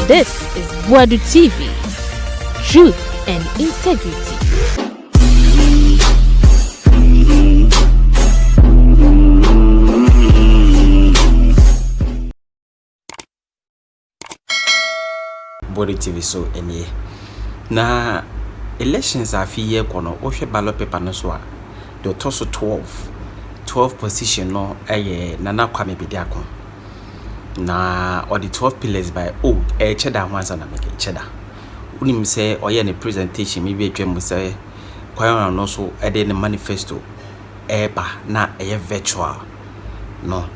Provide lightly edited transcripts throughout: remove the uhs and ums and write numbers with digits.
This is Boadu TV. Truth and integrity. Boadu TV so any. Na elections are fi year kono wo hwe ballot paper no so a the toss 12 position no Nana Kwame Bediako. Na or the 12 pillars by Cheddar once and make Cheddar. Unim say or any presentation maybe a dream say Kwayon no so the manifesto na virtual no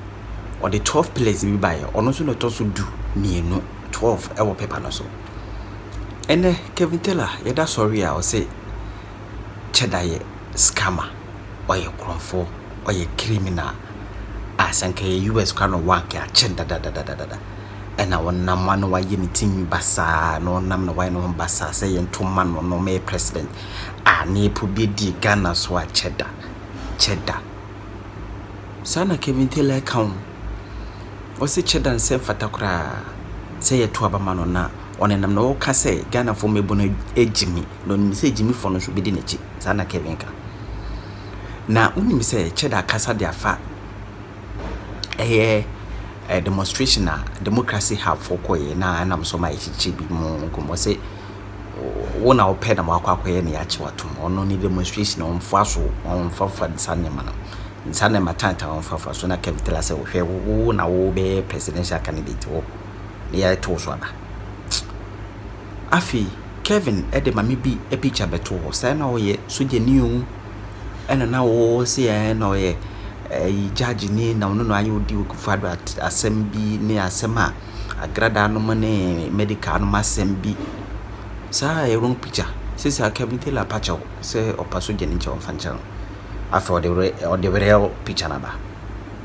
or the 12 pillars we buy or no so not also do me no 12 our paper no so and Kevin Taylor yada sorry I say Cheddar ye scammer or ye cromfo or ye criminal as and US crown of one care da and I want no man why you team basa no nam no why no basa say and 2 man no me president ne be di Ghana so Cheddar sana Kevin Taylor count o say Cheddar say fatakura say ye to abama na one nam no ka say Ghana for me bono ejimi no ni say ejimi for no so be di nechi sana Kevin ka na unim say Cheddar kasa dia fa demonstration democracy have for koye na nam so ma ichichi bi mo komo say wona opeda ma akwakoye na yachi wato ono ni demonstration on faso on fafa sanema na sanema tanta on fafa so na Kevin say wo na wo be presidential candidate wo ya to so ada afi Kevin ede mami bi e picture beto ho say na wo ye so je ni o ena na wo say na wo ye judge ni na no anyi odi okufado assembly ni asema agrada no mane medical no assembly sa e wrong picture say Kevin Taylor pacha say opaso je ni nche fancha after the real picture na ba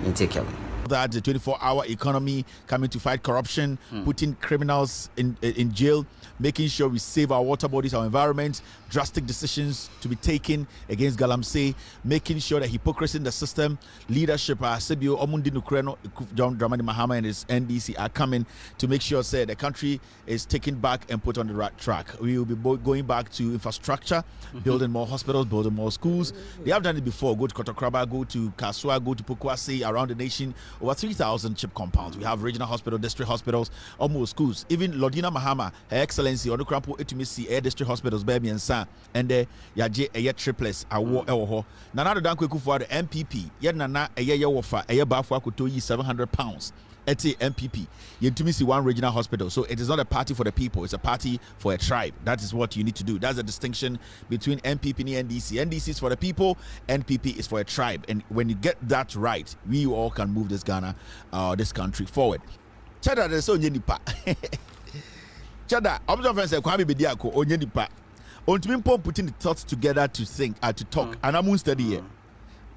you take Kevin that the 24-hour economy coming to fight corruption, putting criminals in jail, making sure we save our water bodies, our environment, drastic decisions to be taken against Galamsey, making sure that hypocrisy in the system, leadership, Sibio, Omundi Nukreno, John Dramani Mahama and his NDC are coming to make sure say the country is taken back and put on the right track. We will be going back to infrastructure, building more hospitals, building more schools. They have done it before. Go to Kotokraba, go to Kasua, go to Pokwase, around the nation. Over 3,000 chip compounds. We have regional hospital, district hospitals, almost schools. Even Lordina Mahama, Her Excellency, Onukrampo Etumisi, Air District Hospitals, Baby and San, and the Yaje Air Triplets, Awo Ewo. Nana Dankwe Kufu, the MPP, Yadana, a year wofa, a year bafwa kutoyi £700. Eti MPP, Yentumisi one regional hospital. So it is not a party for the people, it's a party for a tribe. That is what you need to do. That's the distinction between MPP and NDC. NDC is for the people, NPP is for a tribe. And when you get that right, we all can move this Ghana, this country forward. Cheddar, there's so nipa. Cheddar, I'm friends say Kwame Bediako, onye nipa. Ontumin putting the thoughts together to think, to talk. And I'm study here.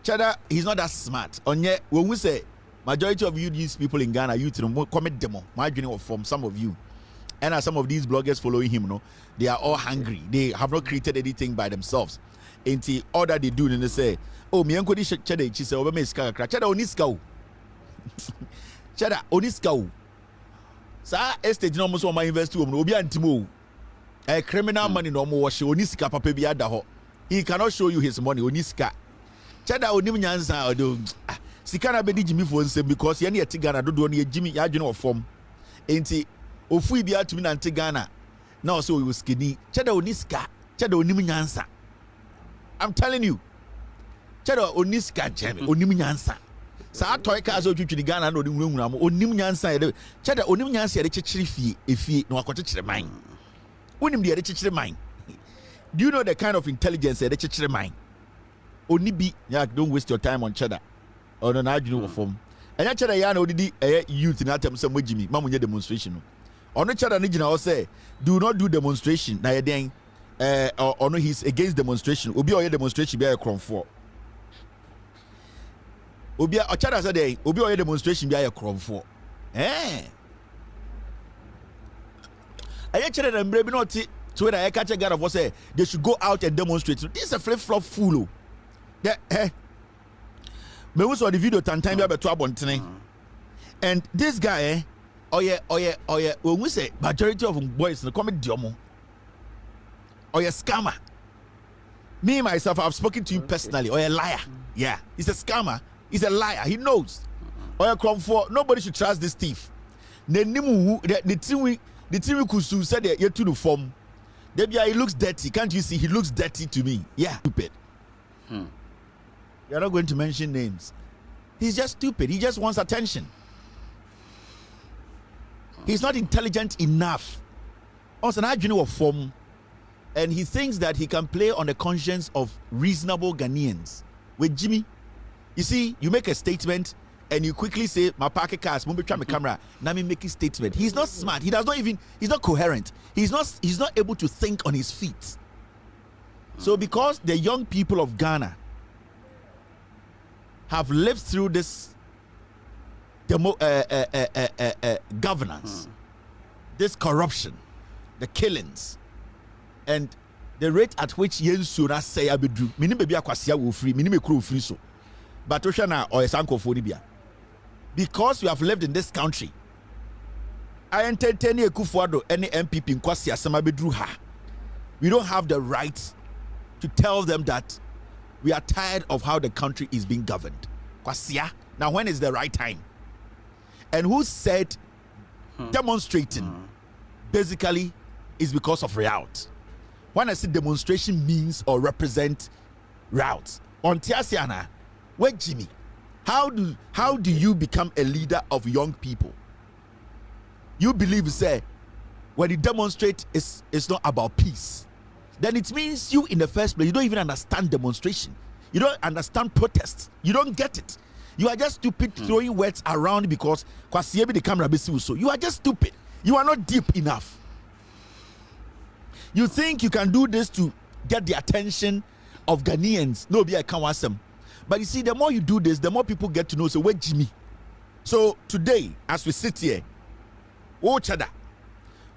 Cheddar, he's not that smart. Onye, when we say majority of you these people in Ghana, you to comment demo. My journey from some of you, and as some of these bloggers following him, no, they are all hungry. They have not created anything by themselves. Until all that they do, and they say, "Oh, me uncle Cheddar, she say, "Over me ska, Cheddar oniska, Cheddar oniska." Sa estate no almost my invest to obi antimo. A criminal money no more wash oniska papa bi adaho. He cannot show you his money oniska. Cheddar onim nyansa odo. Sikana be di Jimmy for nsem because ye na yeti Ghana dodo na Jimmy ya dwene of form enti ofu bi atumi na nte Ghana na so we skinny Cheddar oniska Cheddar onim nyansa. I'm telling you Cheddar oniska jeme onim nyansa sa toy ka so twitwi Ghana na onim nwura mo onim nyansa ye Cheddar onim nyansa ye chechire efie na wakochechire man onim de ye chechire man. Do you know the kind of intelligence ye chechire man? Onibi, yeah, don't waste your time on Cheddar. Oh no, I do form. And I Cheddar ya no didi youth in atem some Jimmy, mamunye demonstration. On no Cheddar Nijina say, do not do demonstration. Na yeden or no he's against demonstration. Obi oye demonstration be a crom for. Obi o Cheddar say obi oye demonstration be a crom for. Aye Cheddar and Brebi not to when I catch a guy of say they should go out and demonstrate. This is a flip-flop fool. Yeah, me was on the video time be to abontene. And this guy When we say majority of boys, come diomo. Scammer. Me myself, I've spoken to him personally. Or a liar. Yeah, he's a scammer. He's a liar. He knows. Or come for nobody should trust this thief. The thing we could said that you're to the form. He looks dirty. Can't you see? He looks dirty to me. Yeah, stupid. You're not going to mention names. He's just stupid. He just wants attention. He's not intelligent enough. Also, an of form, and he thinks that he can play on the conscience of reasonable Ghanaians. With Jimmy, you see, you make a statement and you quickly say, "My parking cars, mumbe try my camera." Now me make a statement. He's not smart. He does not even. He's not coherent. He's not able to think on his feet. So, because the young people of Ghana have lived through this governance, this corruption, the killings, and the rate at which Yensura say abedru. Mini baby akwasia wo free, mini me kro free so. But Oshana or Sanko Fonibia. Because we have lived in this country, I entertain Ekufuado any MPP in Kwasia Samabedru ha. We don't have the right to tell them that we are tired of how the country is being governed. Kwasia, now when is the right time? And who said demonstrating basically is because of route? When I say demonstration means or represent routes, on Tiasiana, where Jimmy, how do you become a leader of young people? You believe, say, when you demonstrate, it's not about peace. Then it means you in the first place, you don't even understand demonstration. You don't understand protests. You don't get it. You are just stupid throwing words around because the camera so. You are just stupid. You are not deep enough. You think you can do this to get the attention of Ghanaians. No, I can't ask them. But you see, the more you do this, the more people get to know. So where Jimmy? So today, as we sit here, Eeii Cheddar,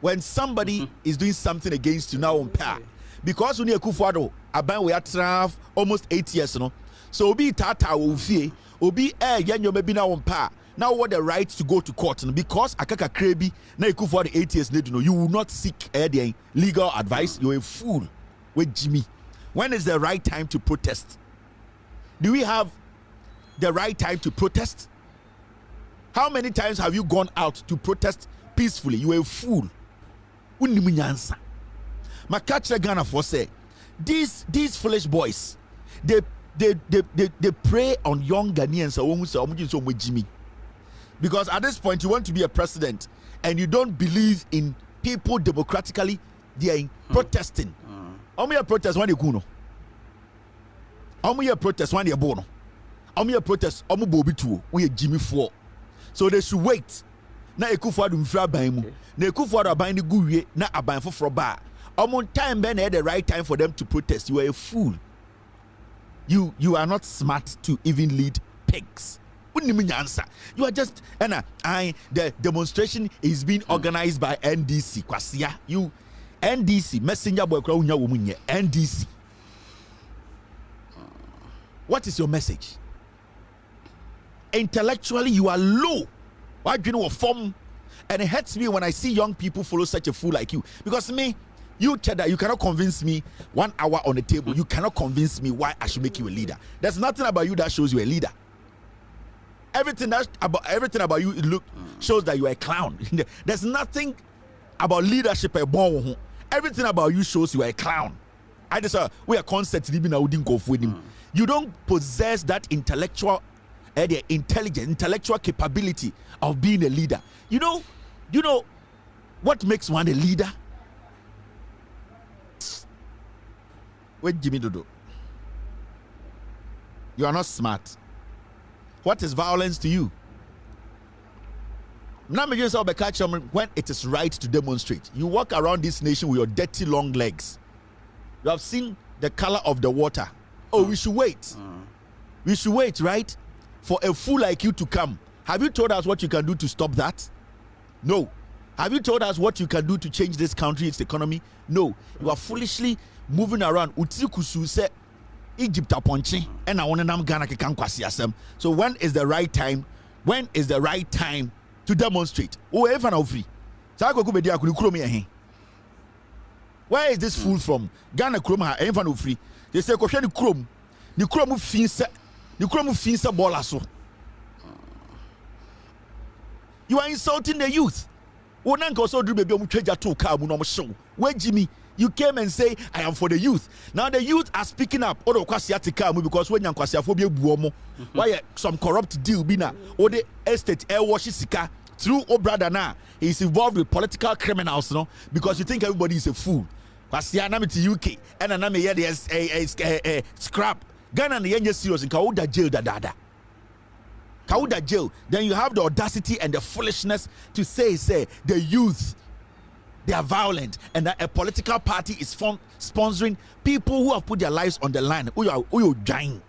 when somebody is doing something against you now on par, because when you Kufuado, Aban we are almost 8 years, you know. So Obi Tata Ofie, Obi Yanyo maybe now on par. Now what the right to go to court, and because Akaka Krebi now Kufuado 8 years later, you will not seek legal advice. You're a fool with Jimmy. When is the right time to protest? Do we have the right time to protest? How many times have you gone out to protest peacefully? You are a fool. Unimunyansa. Makachre Ghana for say these foolish boys, they prey on young Ghanaians with Jimmy. Because at this point you want to be a president and you don't believe in people democratically they are protesting. How many protest when they go no? How many protest when they are born? How many protest omu bobi tuo we Jimmy for? So they should wait. Na Ekufuado mfra ban mu. Na Ekufuado aban ni guwie na aban foforo ba. Omo time ben the right time for them to protest. You are a fool. You are not smart to even lead pigs. You are just the demonstration is being organized by NDC. Kwasia, you NDC messenger boy NDC. What is your message? Intellectually, you are low. Why do you know a form? And it hurts me when I see young people follow such a fool like you. Because me, you Cheddar, you cannot convince me 1 hour on the table. You cannot convince me why I should make you a leader. There's nothing about you that shows you a leader. Everything about you shows that you are a clown. There's nothing about leadership. Everything about you shows you are a clown. I just we are concept living a wouldn't go with him. You don't possess that intellectual intellectual capability of being a leader. You know what makes one a leader? Wait, Jimmy Dodo. You are not smart. What is violence to you? When it is right to demonstrate, you walk around this nation with your dirty long legs. You have seen the color of the water. Oh, we should wait. We should wait, right? For a fool like you to come. Have you told us what you can do to stop that? No. Have you told us what you can do to change this country, its economy? No. You are foolishly moving around. Utikusu said Egypt aponchi and I want to Ghana. So when is the right time? When is the right time to demonstrate. Oh, if I'm free. So I go be there. Where is this fool from? Ghana Kroma, if free. They say, "Question the Chrome. The Chrome fins a ball so." You are insulting the youth. One uncle so do baby treasure to car show. Where Jimmy, you came and say I am for the youth. Now the youth are speaking up. Odo kwasiatika because when yankwasiafobia buomo. Why some corrupt deal bina or the estate air wash sika through oh brother now he's involved with political criminals, no? Because you think everybody is a fool. Kwasia na me to UK and na me here a scrap. Ghana na yenye serious in Kauda jail da. Kauda jail, then you have the audacity and the foolishness to say the youth, they are violent and that a political party is sponsoring people who have put their lives on the line. Who you dying?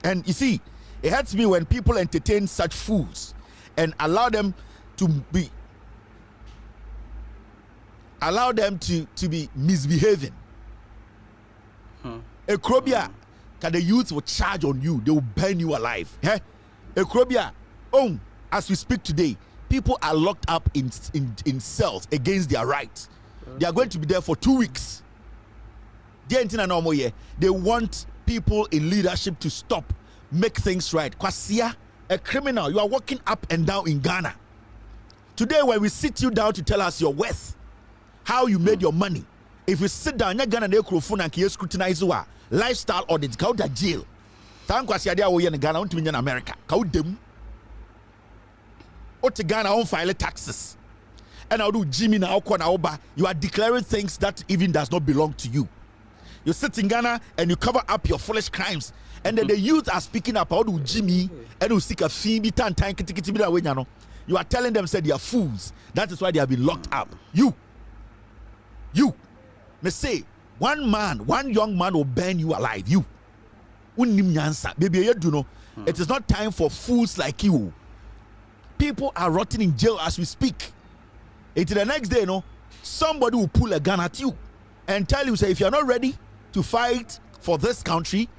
And you see, it hurts me when people entertain such fools and allow them to be misbehaving. Ekrobia, can the youth will charge on you, they will burn you alive. Ekrobia, as we speak today, people are locked up in cells against their rights. They are going to be there for 2 weeks. They want people in leadership to stop, make things right. Kwasia, a criminal, you are walking up and down in Ghana. Today, when we sit you down to tell us your worth, how you made your money, if you sit down, you're Ghana, they scrutinize you. Lifestyle audit, count a jail. Thank Kwasia, they are in Ghana, want to be in America. Count them. Or to Ghana, on file taxes. And I'll do Jimmy now, you are declaring things that even does not belong to you. You sit in Ghana and you cover up your foolish crimes. And then the youth are speaking up, how do Jimmy and you seek a fee, you are telling them, say they are fools. That is why they have been locked up. You, may say, one young man will burn you alive. You, baby, you do know. It is not time for fools like you. People are rotting in jail as we speak. Until the next day, somebody will pull a gun at you and tell you, say, if you are not ready to fight for this country,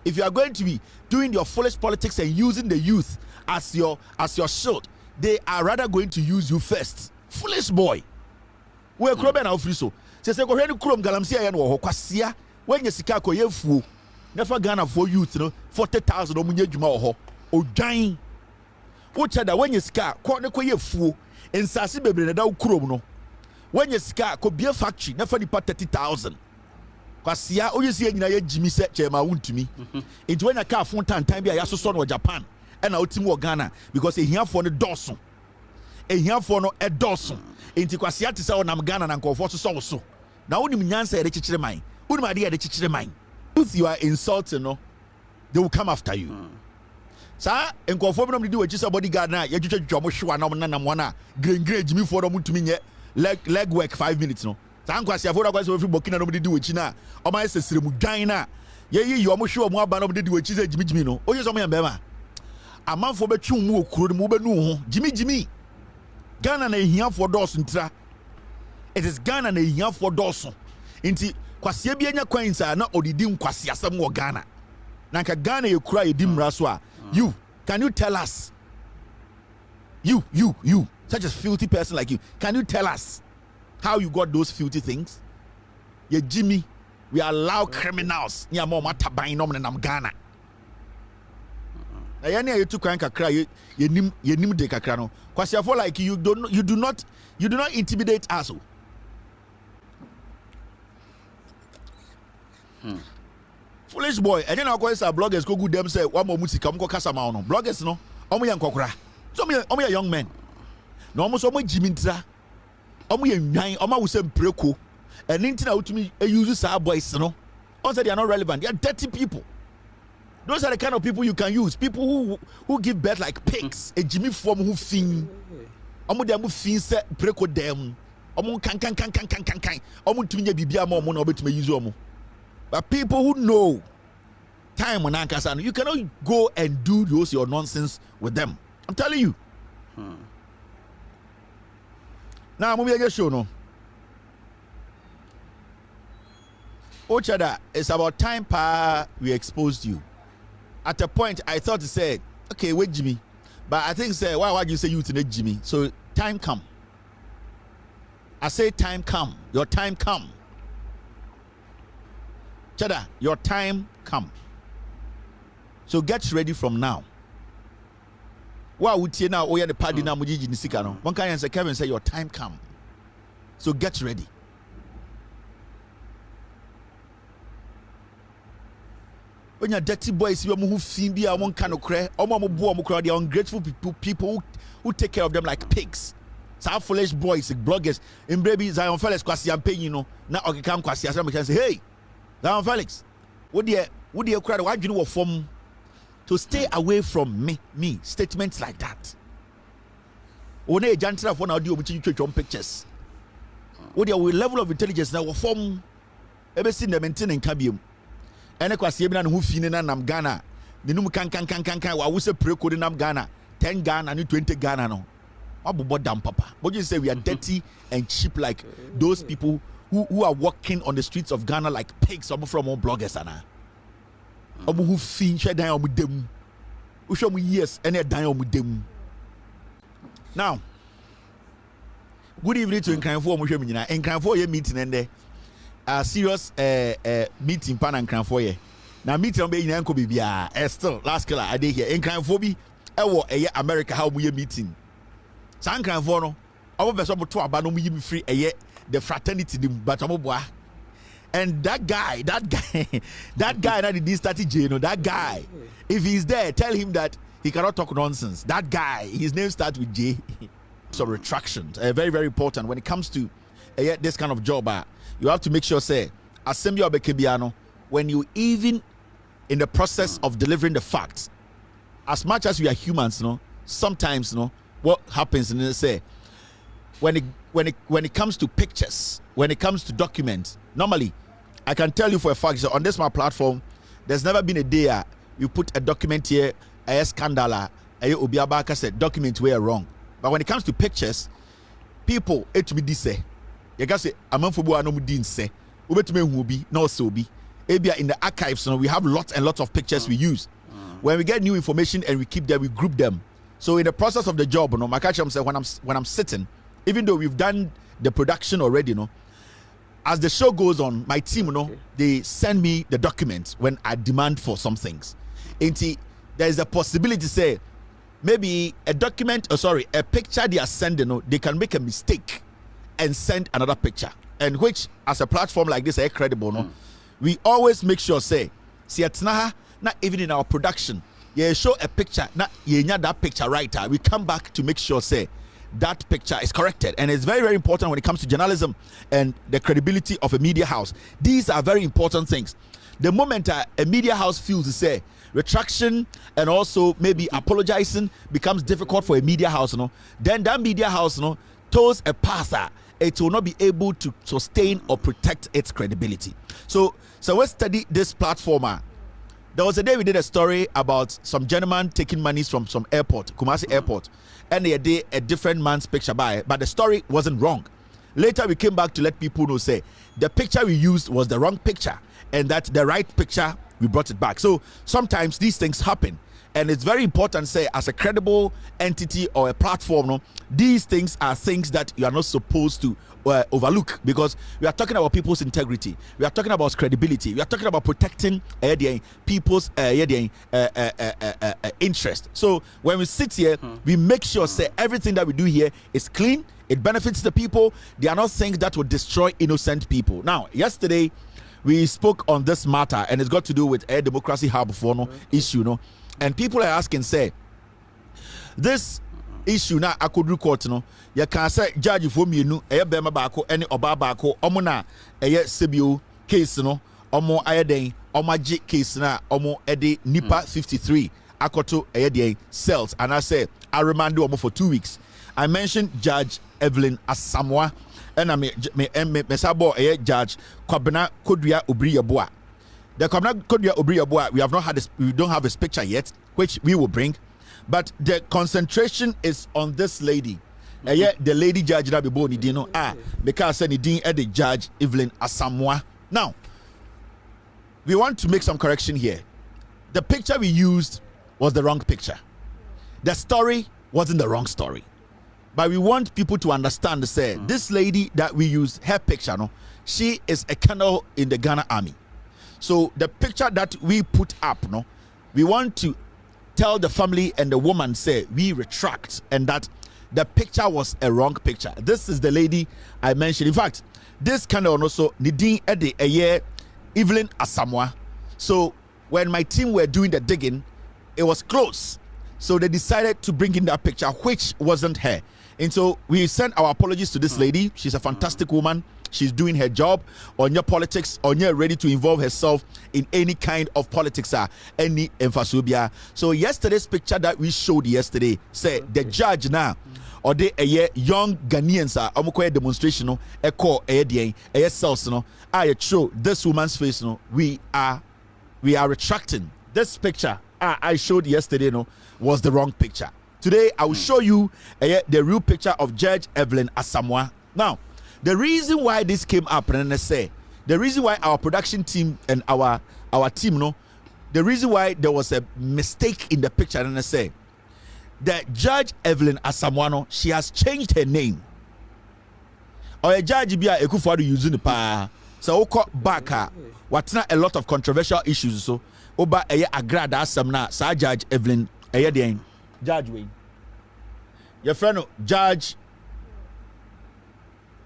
if you are going to be doing your foolish politics and using the youth as your shield, they are rather going to use you first. Foolish boy. We krobe na ofri so. Se ko hwani krom galamsi aye no ho kwasia. When you sika ko yefuo. Never Ghana for youth 40,000 omunye djuma ho. Odwan. Wo chada when you sika ko ne ko yefuo. Ensase bebre na da krom no. When you sika ko bie factory never di 30,000. Kwasia oyesi nyina ye jimi se chema wuntumi. Into when you ka fon time bia ya so no Japan. And our team Ghana because a here for the Dawson, a here for no a Dawson. Into Kwasia to say on Ghana and go for so. Now, when you answer the chichire mine, who my dear the chichire mine? If you are insulting, they will come after you. Sir, and conform them to do a just bodyguard now. You just Jomoshua, Namana, green Jimmy for them to me leg work 5 minutes. No, Sanquasia for us if you booking nobody do it China. Or my sister Mudina. You almost sure more about nobody do it. Jimmy no. Oh, yes, I'm a a man for betu mu okuro mu benu ho Jimmy Ghana na ehia for Dawson tra. It is Ghana na ehia for Dawson nti kwasia bi anya kwan sa na odidi nkwasia sam wo Ghana na nka Ghana ekura edi mra so a you can you tell us you such a filthy person like you, can you tell us how you got those filthy things? Yeah, Jimmy, we allow criminals near more mataban no nam Ghana. Na yani you took kakra you nim de kakra no kwasi afo like you do not intimidate us. Foolish boy. And then our bloggers go good them say one more musika mko kasa ma no bloggers no omo ye nkokora so omo ye young men no omo so omo jimintra omo ye nwan omo awuse mpreko and ntina utumi use sa boys no also they are not relevant, they are dirty people. Those are the kind of people you can use. People who give birth like pigs. A Jimmy form who fin. Omo dem fin se preko dem. Omo kan. Omo tuminye bibia mo no obetumi use omo. But people who know time on ankasa, you cannot go and do those your nonsense with them. I'm telling you. Now mo be show no. Eeii Cheddar, it's about time we exposed you. at a point I thought to say, okay, wait Jimmy, but I think say why you say you to Jimmy? So time come. I say time come. Your time come. Cheddar, your time come. So get ready from now. Why would you now? Oh yeah, the party now. Mujiji nisikano. One can say Kevin say your time come. So get ready. When you're dirty boys, you are who feel be a one kind of cray. They are ungrateful people who take care of them like pigs. Some foolish boys, bloggers, in baby Zion Felix kwasi am paying, you know. Now okay, come kwasi as can say, hey, Zion Felix, what do you cry? Why do you know from to stay away from me? Statements like that. One a jantra for audio which you on pictures. What do you level of intelligence now form? Ever seen them maintaining cabium? And kwasi ebina who finna nam Ghana. The num can wa we say pre code nam Ghana 10 Ghana and 20 Ghana no. Papa. But you say we are dirty and cheap like those people who are walking on the streets of Ghana like pigs. Some from all bloggers ana. Who finish down with them. Who show me yes and they down with them. Now, good evening to Nkranfo Mushemina. Nkranfo ye meeting and there. Serious meeting pan and Nkranfo ye. Now meeting be in Uncle Bibia. Still last killer I did here. Nkranfo bi e America how we meeting. San Nkranfo no. Our person to aba no mu free the fraternity but and that guy that did start J, no, that guy, if he's there, tell him that he cannot talk nonsense. That guy, his name starts with J. So retraction, very, very important when it comes to this kind of job. You have to make sure, say, assembly of Bekebiano, when you even in the process of delivering the facts, as much as we are humans, sometimes, what happens, and they say, when it comes to pictures, when it comes to documents, normally, I can tell you for a fact, so on this my platform, there's never been a day you put a document here, a scandal, a Obiabaka said documents were wrong. But when it comes to pictures, people it be this say, you can say amanfobo no mudin say, ubetime hu bi na so bi. Ebia in the archives, we have lots and lots of pictures we use. When we get new information and we keep them, we group them. So in the process of the job, my catch say when I'm sitting, even though we've done the production already, as the show goes on, my team, they send me the documents when I demand for some things. And there is a possibility, say, maybe a picture they are sending, they can make a mistake and send another picture. And which, as a platform like this, are credible, we always make sure, say, not even in our production, you show a picture, not that picture right. We come back to make sure, say, that picture is corrected. And it's very, very important when it comes to journalism and the credibility of a media house. These are very important things. The moment a media house feels to say retraction and also maybe apologizing becomes difficult for a media house, then that media house toes a path it will not be able to sustain or protect its credibility. So let's study this platform. There was a day we did a story about some gentleman taking monies from some airport, Kumasi airport, and they did a different man's picture by, but the story wasn't wrong. Later we came back to let people know, say, the picture we used was the wrong picture and that the right picture, we brought it back. So sometimes these things happen. And it's very important, say, as a credible entity or a platform, these things are things that you are not supposed to overlook, because we are talking about people's integrity, we are talking about credibility, we are talking about protecting people's interest. So when we sit here, we make sure, say, everything that we do here is clean, it benefits the people. They are not things that will destroy innocent people. Now, yesterday we spoke on this matter, and it's got to do with a democracy hub for issue, and people are asking, say, this issue now I could record, you can say judge for me, bema bako, any oba bako, omona, sebio case, omo ayeden, omaji case na, omo edi nipa 53, akoto ayeden cells, and I say, I remand you for 2 weeks. I mentioned Judge Evelyn Asamoah, and I me sabo Judge Kwabena Kodria Obriyaboa. The Kwabena Kodria Obriyaboa, we don't have his picture yet, which we will bring, but the concentration is on this lady. The lady judge that be born because the Judge Evelyn Asamoah. Now, we want to make some correction here. the picture we used was the wrong picture. The story wasn't the wrong story. But we want people to understand, say, this lady that we used, her picture, no, she is a colonel in the Ghana army. So the picture that we put up, no, we want to tell the family and the woman, say, we retract, and that the picture was a wrong picture. This is the lady I mentioned. In fact, this colonel also, Nidin Ede, a year, Evelyn Asamoah. So when my team were doing the digging, it was close. So they decided to bring in that picture, which wasn't her. And so we sent our apologies to this lady. She's a fantastic woman. She's doing her job on your politics, on your ready to involve herself in any kind of politics, any emphasubia. So yesterday's picture that we showed yesterday, say the judge now, or the young Ghanaians are demonstration, no, a call a cells, no, I show this woman's face, no, we are retracting. This picture I showed yesterday, no, was the wrong picture. Today, I will show you the real picture of Judge Evelyn Asamoah. Now, the reason why this came up, and I say, the reason why our production team and our team, no, the reason why there was a mistake in the picture, and I say, that Judge Evelyn Asamoah, no, she has changed her name. Or a judge be a Ekufuado using the pa. So back what's not a lot of controversial issues. So oba agrada asamna sa Judge Evelyn Judge Wayne. Your friend Judge.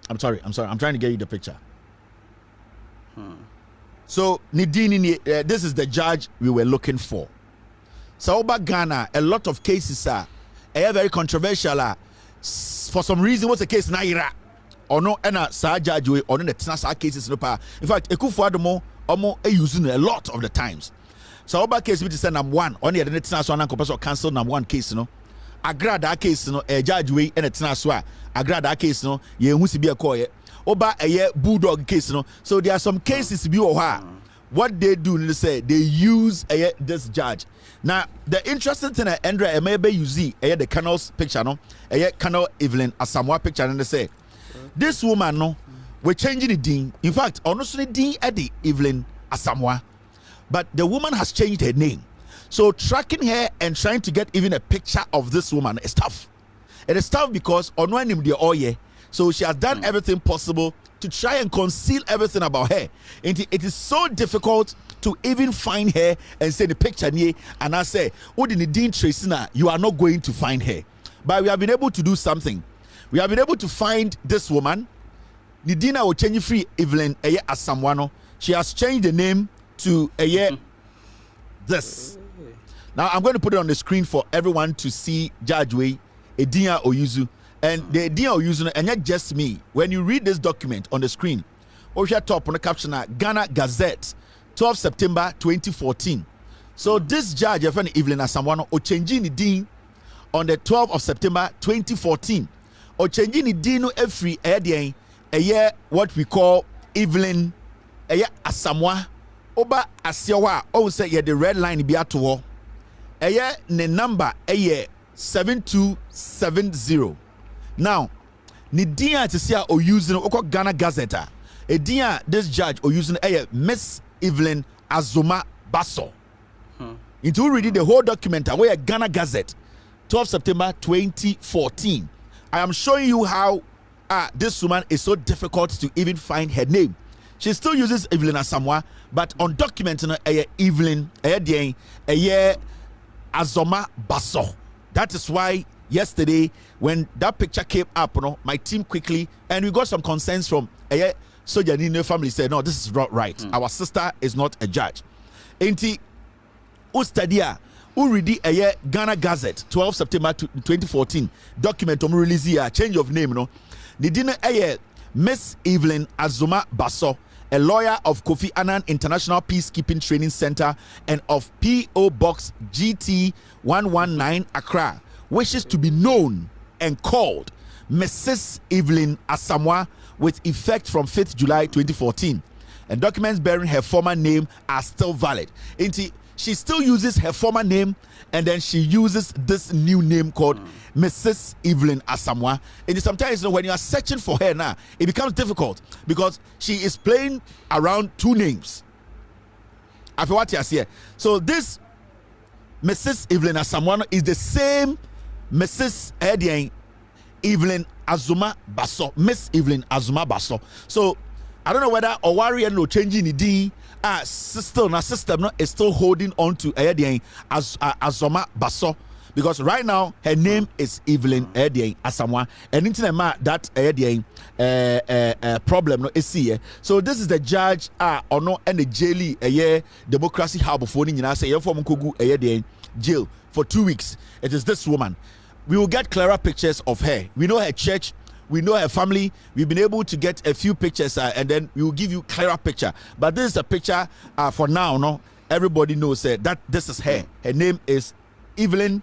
I'm sorry. I'm trying to get you the picture. So Nidini, this is the judge we were looking for. So over Ghana, a lot of cases are very controversial. For some reason, what's the case Naira? Or no, and sa judge way or no the Tinasa cases no pa. In fact, Ekufuado mo using a lot of the times. So over case we say number one, only the Tinasa one and cancel number one case, no. Agrada that case, no, a judge way and a Tinaswa. Agrada that case, no, ye musi be a koye. Oba a bulldog case, no. So there are some cases be or what they do, they say they use this judge. Now the interesting thing, Andrea, maybe you see the Colonel's picture, no, Colonel Evelyn Asamoah picture, and they say this woman, no, we're changing the dean. In fact, honestly, dean Eddie Evelyn Asamoah, but the woman has changed her name. So tracking her and trying to get even a picture of this woman is tough. It is tough because on one name the oye. So she has done everything possible to try and conceal everything about her. And it is so difficult to even find her and say the picture near. And I say, oh, the Dean Tracina, you are not going to find her. But we have been able to do something. We have been able to find this woman. Nidina will change free Evelyn Asamoah. She has changed the name to this. Now I'm going to put it on the screen for everyone to see Judge Way, Ediya Oyuzu. And the Ediya Oyuzu, and not just me. When you read this document on the screen, over top on the caption, Ghana Gazette, 12 September 2014. So this judge, Evelyn Asamoah, or changing the dean on the 12th of September 2014. Or changing the dean every year, what we call Evelyn Asamoah. Oba Asiawa, oh say yeah, the red line be at war. Ne number 7270. Now, Nidia to see or using Ghana Gazeta. Dia this judge or using Miss Evelyn Azoma Basso. Into reading the whole document away Ghana Gazette, 12 September 2014. I am showing you how this woman is so difficult to even find her name. She still uses Evelyn Asamoah, but on document Evelyn Azoma Basso. That is why yesterday when that picture came up, my team quickly, and we got some concerns from Sojanino family said, no, this is not right. Our sister is not a judge. Enti Ustadia Uridi Ghana Gazette, 12 September 2014 document release here, change of name, Nidina Miss Evelyn Azoma Basso, a lawyer of Kofi Annan International Peacekeeping Training Center and of P.O. Box GT 119 Accra, wishes to be known and called Mrs. Evelyn Asamoah with effect from 5th July 2014. And documents bearing her former name are still valid. She still uses her former name, and then she uses this new name called Mrs. Evelyn Asamoah. And sometimes when you are searching for her now, it becomes difficult because she is playing around two names. After what you see, so this Mrs. Evelyn Asamoah is the same Mrs. Evelyn Azuma Basso, Miss Evelyn Azuma Basso. So I don't know whether Owari and no changing the D system no is still holding on to Azuma Basso, because right now her name is Evelyn Asamoah, and into that problem no is here. So this is the judge or no and the jail democracy hub before you say from Kogu jail for 2 weeks. It is this woman. We will get clearer pictures of her. We know her church, we know her family. We've been able to get a few pictures and then we will give you clearer picture. But this is a picture for now. No, everybody knows that this is her. Her name is Evelyn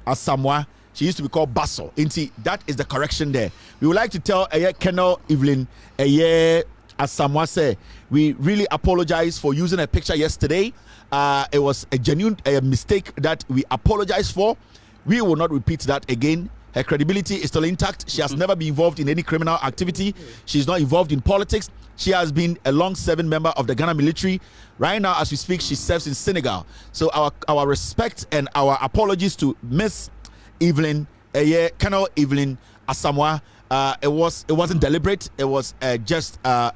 Asamoah. She used to be called Basso. That is the correction there. We would like to tell Colonel Evelyn Asamoah say we really apologize for using a picture yesterday. It was a genuine mistake that we apologize for. We will not repeat that again. Her credibility is still intact. She has never been involved in any criminal activity. She's not involved in politics. She has been a long-serving member of the Ghana military. Right now, as we speak, she serves in Senegal. So our respect and our apologies to Miss Evelyn, Colonel Evelyn Asamoah. It wasn't deliberate. It was just a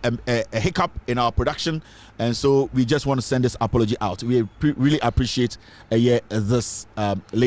hiccup in our production, and so we just want to send this apology out. We really appreciate this lady.